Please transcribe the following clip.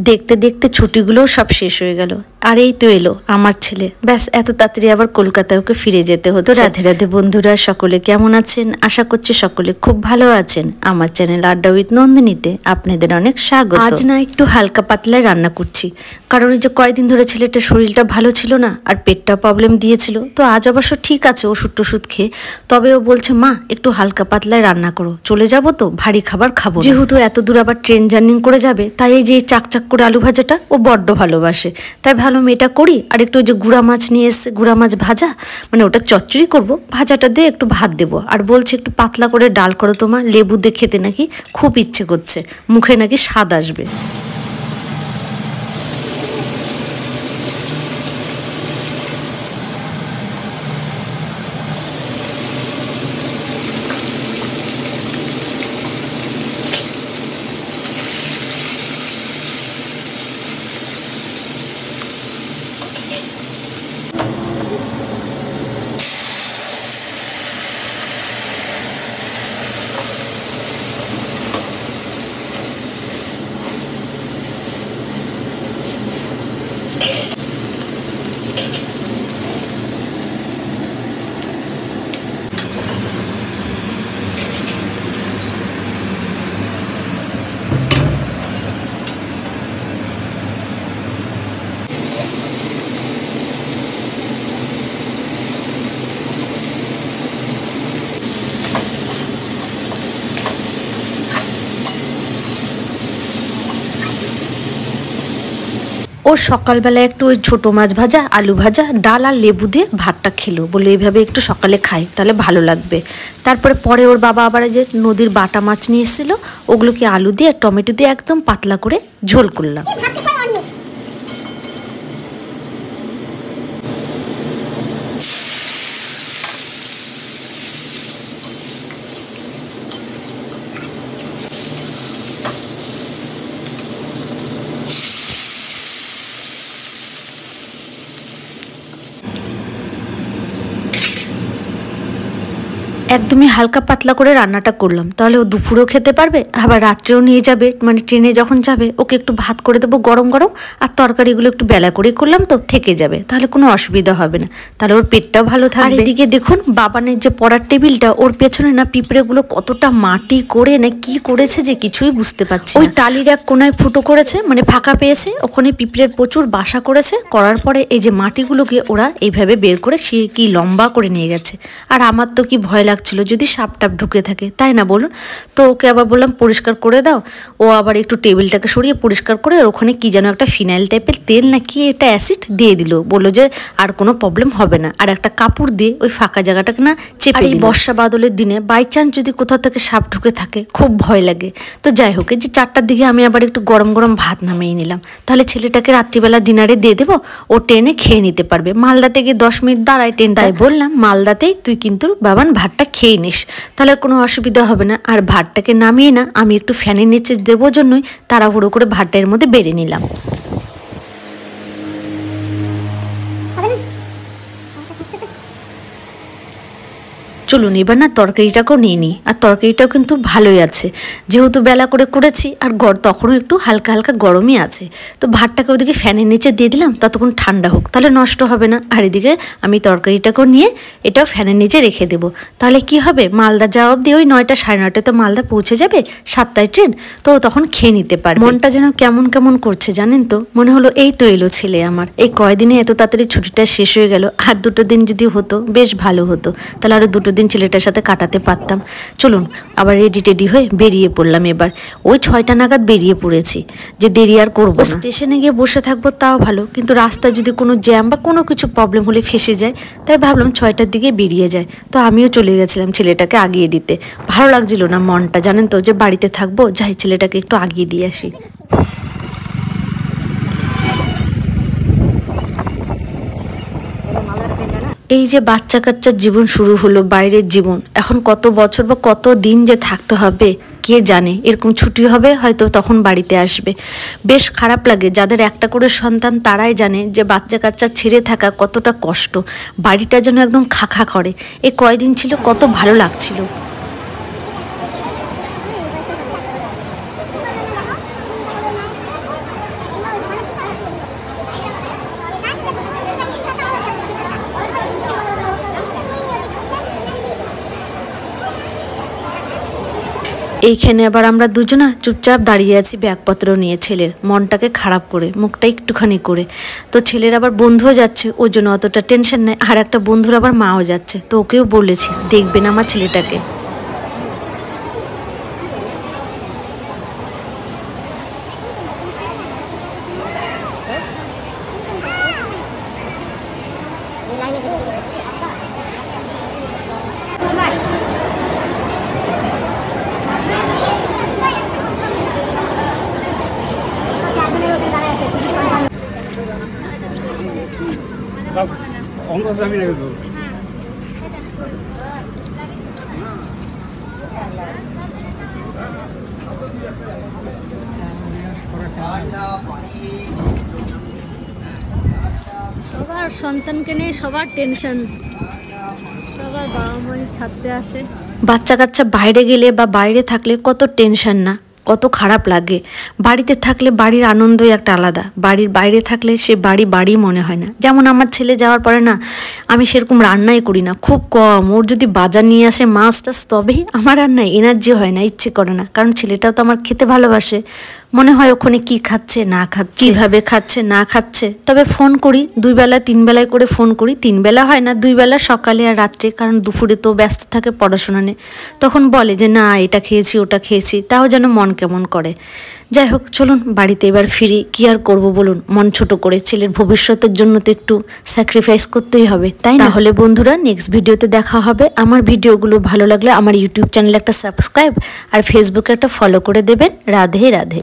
দেখতে দেখতে ছুটিগুলোও সব শেষ হয়ে গেল। আর এই তো এলো আমার ছেলে, ব্যাস এত তাড়াতাড়ি আবার কলকাতায় ওকে ফিরে যেতে হতো। রাধে রাধে বন্ধুরা, সকলে কেমন আছেন? আশা করছি সকলে খুব ভালো আছেন। আমার চ্যানেল আড্ডা উইথ নন্দিনীতে আপনাদের অনেক স্বাগত। আজ না একটু হালকা পাতলায় রান্না করছি, কারণ ওই যে কয়েকদিন ধরে ছেলেটার শরীরটা ভালো ছিল না আর পেটটা প্রবলেম দিয়েছিল। তো আজ অবশ্য ঠিক আছে ওষুধ টষুধ খেয়ে, তবে ও বলছে মা একটু হালকা পাতলায় রান্না করো, চলে যাব তো ভারী খাবার খাবো। যেহেতু এত দূর আবার ট্রেন জার্নি করে যাবে, তাই এই যে চাকচাক করে আলু ভাজাটা ও বড্ড ভালোবাসে। তাই ভাবলাম এটা করি। আর একটু ওই যে গুঁড়া মাছ নিয়ে এসছে, গুঁড়া মাছ ভাজা, মানে ওটা চচ্চড়ি করব, ভাজাটা দিয়ে একটু ভাত দেবো। আর বলছে একটু পাতলা করে ডাল করো তোমার, লেবু দিয়ে খেতে নাকি খুব ইচ্ছে করছে, মুখে নাকি স্বাদ আসবে। ও সকালবেলা একটু ওই ছোটো মাছ ভাজা, আলু ভাজা, ডাল আর লেবু দিয়ে ভাতটা খেলো, বলে এইভাবে একটু সকালে খাই তাহলে ভালো লাগবে। পরে ওর বাবা আবার যে নদীর বাটা মাছ নিয়ে এসেছিলো, ওগুলোকে আলু দিয়ে টমেটো দিয়ে একদম পাতলা করে ঝোল করলাম। একদমই হালকা পাতলা করে রান্নাটা করলাম, তাহলে ও দুপুরেও খেতে পারবে, আবার রাত্রেও নিয়ে যাবে, মানে ট্রেনে যখন যাবে ওকে একটু ভাত করে দেবো গরম গরম, আর তরকারিগুলো একটু বেলা করেই করলাম তো থেকে যাবে, তাহলে কোনো অসুবিধা হবে না, তাহলে ওর পেটটাও ভালো থাকবে। আর এদিকে দেখুন বাবানের যে পড়ার টেবিলটা, ওর পেছনে না পিঁপড়েগুলো কতটা মাটি করে না কি করেছে যে কিছুই বুঝতে পারছি। ওই টালির এক কোনায় ফুটো করেছে, মানে ফাঁকা পেয়েছে, ওখানে পিঁপড়ের প্রচুর বাসা করেছে, করার পরে এই যে মাটিগুলোকে ওরা এইভাবে বের করে সে কি লম্বা করে নিয়ে গেছে। আর আমার তো কি ভয় লাগছে যদি সাপ টাপ ঢুকে থাকে, তাই না বলুন? তো ওকে আবার বললাম পরিষ্কার করে দাও, ও আবার একটু টেবিলটাকে সরিয়ে পরিষ্কার করে ওখানে কি যেন একটা ফিনাইল টাইপের তেল না কি এটা অ্যাসিড দিয়ে দিল, বললো যে আর কোনো প্রবলেম হবে না, আর একটা কাপড় দিয়ে ওই ফাঁকা জায়গাটাকে না চেপে দিল। বর্ষা বাদলের দিনে বাই চান্স যদি কোথাও থেকে সাপ ঢুকে থাকে খুব ভয় লাগে। তো যাই হোক, যে 4টার দিকে আমি আবার একটু গরম গরম ভাত নামিয়ে নিলাম, তাহলে ছেলেটাকে রাত্রিবেলা ডিনারে দিয়ে দেবো, ও ট্রেনে খেয়ে নিতে পারবে। মালদাতে গিয়ে 10 মিনিট দাঁড়ায় ট্রেন, তাই বললাম মালদাতেই তুই কিন্তু বাবান ভাতটা খেয়ে নিস, তাহলে কোনো অসুবিধা হবে না। আর ভাতটাকে নামিয়ে না আমি একটু ফ্যানের নিচে দেবো জন্যই তাড়াহুড়ো করে ভাতটা এর মধ্যে বেড়ে নিলাম। চলুন এবার না তরকারিটাকেও নিয়ে নিই। আর তরকারিটাও কিন্তু ভালোই আছে, যেহেতু বেলা করে করেছি আর তখনও একটু হালকা হালকা গরমই আছে। তো ভাতটাকে ওদিকে ফ্যানের নিচে দিয়ে দিলাম, ততক্ষণ ঠান্ডা হোক, তাহলে নষ্ট হবে না। আর এদিকে আমি তরকারিটাকেও নিয়ে এটাও ফ্যানের নিচে রেখে দেবো, তাহলে কি হবে মালদা যাওয়া অবধি ওই 9টা সাড়ে 9টায় তো মালদা পৌঁছে যাবে, 7টায় ট্রেন, তো তখন খেয়ে নিতে পারবে। মনটা যেন কেমন কেমন করছে জানেন তো, মনে হলো এই তো এলো ছেলে আমার। এই কয়দিনে এত তাড়াতাড়ি ছুটিটা শেষ হয়ে গেল, আর 2টো দিন যদি হতো বেশ ভালো হতো, তাহলে আরও 2টো দিন ছেলেটার সাথে কাটাতে পারতাম। চলুন আবার রেডি টেডি হয়ে বেরিয়ে পড়লাম। এবার ওই 6টা নাগাদ বেরিয়ে পড়েছি, যে দেরি আর করবো না। স্টেশনে গিয়ে বসে থাকবো তাও ভালো, কিন্তু রাস্তায় যদি কোনো জ্যাম বা কোনো কিছু প্রবলেম হলে ফেসে যায়, তাই ভাবলাম 6টার দিকে বেরিয়ে যায়। তো আমিও চলে গেছিলাম ছেলেটাকে আগিয়ে দিতে। ভালো লাগছিল না মনটা, জানেন তো, যে বাড়িতে থাকবো, যাই ছেলেটাকে একটু আগিয়ে দিয়ে আসি। এই যে বাচ্চা কাচ্চার জীবন শুরু হলো, বাইরের জীবন, এখন কত বছর বা কত দিন যে থাকতে হবে কে জানে। এরকম ছুটি হবে হয়তো তখন বাড়িতে আসবে। বেশ খারাপ লাগে, যাদের একটা করে সন্তান তারাই জানে যে বাচ্চা কাচ্চা ছেড়ে থাকা কতটা কষ্ট। বাড়িটা যেন একদম খাখা করে। এই কয়দিন ছিল কত ভালো লাগছিল। এইখানে আবার আমরা দুজনা চুপচাপ দাঁড়িয়ে আছি ব্যাগপত্র নিয়ে, ছেলের মনটাকে খারাপ করে, মুখটা একটুখানি করে। তো ছেলের আবার বন্ধুও যাচ্ছে, ওই জন্য অতটা টেনশন নেই। আর একটা বন্ধুর আবার মাও যাচ্ছে, তো ওকেও বলেছি দেখবেন আমার ছেলেটাকে। সবার সন্তানকে নিয়ে সবার টেনশন, সবার বাবা মাই ছাড়তে আসে। বাচ্চা কাচ্চা বাইরে গেলে বা বাইরে থাকলে কত টেনশন না, কত খারাপ লাগে। বাড়িতে থাকলে বাড়ির আনন্দই একটা আলাদা, বাড়ির বাইরে থাকলে সে বাড়ি বাড়ি মনে হয় না। যেমন আমার ছেলে যাওয়ার পরে না আমি সেরকম রান্নাই করি না, খুব কম। ওর যদি বাজার নিয়ে আসে মাছ টাছ, তবেই আমার রান্নায় এনার্জি হয় না, ইচ্ছে করে না। কারণ ছেলেটাও তো আমার খেতে ভালোবাসে, মনে হয় ওখানে কি খাচ্ছে না খাচ্ছে, কিভাবে খাচ্ছে না খাচ্ছে। তবে ফোন করি 2 বেলা 3 বেলায় করে ফোন করি, 3 বেলা হয় না, 2 বেলা, সকালে আর রাত্রে। কারণ দুপুরে তো ব্যস্ত থাকে পড়াশোনা নিয়ে, তখন বলে যে না এটা খেয়েছি ওটা খেয়েছি, তাও যেন মন কেমন করে। যাই হোক, চলুন বাড়িতে এবার ফিরি। কি আর করব বলুন, মন ছোট করে। ছেলের ভবিষ্যতের জন্য তো একটু স্যাক্রিফাইস করতেই হবে, তাই না? তাহলে বন্ধুরা, নেক্সট ভিডিওতে দেখা হবে। আমার ভিডিওগুলো ভালো লাগলে আমার ইউটিউব চ্যানেলে একটা সাবস্ক্রাইব আর ফেসবুকে একটা ফলো করে দেবেন। রাধে রাধে।